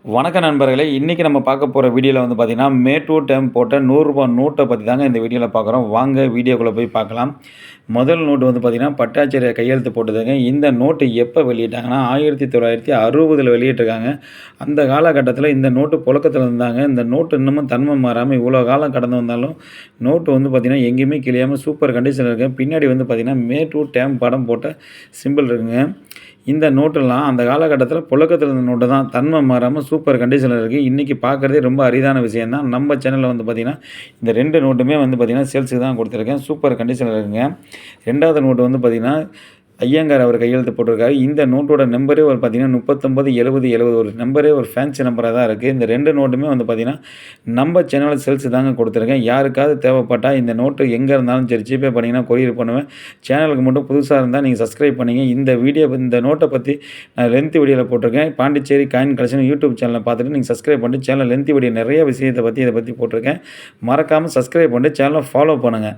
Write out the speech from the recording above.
வணக்க நண்பர்களே! இன்றைக்கி நம்ம பார்க்க போகிற வீடியோவில் வந்து பார்த்தீங்கன்னா, மேட்டூர் டேம் போட்ட ரூ. 100 நோட்டை பற்றி தாங்க இந்த வீடியோவில் பார்க்குறோம். வாங்க வீடியோக்குள்ளே போய் பார்க்கலாம். முதல் நோட்டு வந்து பார்த்தீங்கன்னா, பட்டாச்சாரியார் கையெழுத்து போட்டதுங்க. இந்த நோட்டு எப்போ வெளியிட்டாங்கன்னா, 1960ல் வெளியிட்டிருக்காங்க. அந்த காலகட்டத்தில இந்த நோட்டு புழக்கத்தில் இருந்தாங்க. இந்த நோட்டு இன்னமும் தன்மை மாறாமல் இவ்வளோ காலம் கடந்து வந்தாலும், நோட்டு வந்து பார்த்தீங்கன்னா, எங்கேயுமே கிழியாம சூப்பர் கண்டிஷனில் இருக்குது. பின்னாடி வந்து பார்த்தீங்கன்னா, மேட்டூர் டேம் படம் போட்ட சிம்பிள் இருக்குங்க. இந்த நோட்டெல்லாம் அந்த காலகட்டத்தில புழக்கத்தில இருந்த நோட்டு தான். தன்மை மாறாம சூப்பர் கண்டிஷனில இருக்கு. இன்னைக்கு பார்க்குறதே ரொம்ப அரிதான விஷயம் தான். நம்ம சேனல்ல வந்து பார்த்தீங்கன்னா, இந்த 2 நோட்டுமே வந்து பார்த்தீங்கன்னா, சேல்ஸுக்கு தான் குடுத்துருக்கேன். சூப்பர் கண்டிஷனில இருக்குங்க. 2வது நோட்டு வந்து பார்த்தீங்கன்னா, ஐயங்கார் அவர் கையெழுத்து போட்டிருக்காரு. இந்த நோட்டோட நம்பரே ஒரு பார்த்தீங்கன்னா 39 70 70 ஒரு நம்பரே ஒரு ஃபேன்சி நம்பரா தான் இருக்குது. இந்த 2 நோட்டுமே வந்து பார்த்தீங்கன்னா, நம்ம சேனல்ல சேல்ஸ் தாங்க குடுத்துருக்கேன். யாருக்காவது தேவைப்பட்டா இந்த நோட்டு எங்கே இருந்தாலும் சரி ஜிபே பண்ணிங்கன்னா கொரியர் பண்ணுவேன். சேனலுக்கு மட்டும் புதுசா இருந்தா நீங்க சப்ஸ்கிரைப் பண்ணீங்க. இந்த நோட்ட பத்தி நான் லென்த் வீடியோல போட்டிருக்கேன். பாண்டிச்சேரி காயின் கலெக்ஷன் யூடியூப் சேனல பார்த்துட்டு நீங்க சப்ஸ்கிரைப் பண்ணிட்டு சேனல் லென்த் வீடியோ நிறைய விஷயத்த பத்தி இத பத்தி போட்டிருக்கேன். மறக்காம சப்ஸ்கிரைப் பண்ணிட்டு சேனல ஃபாலோ பண்ணுங்க.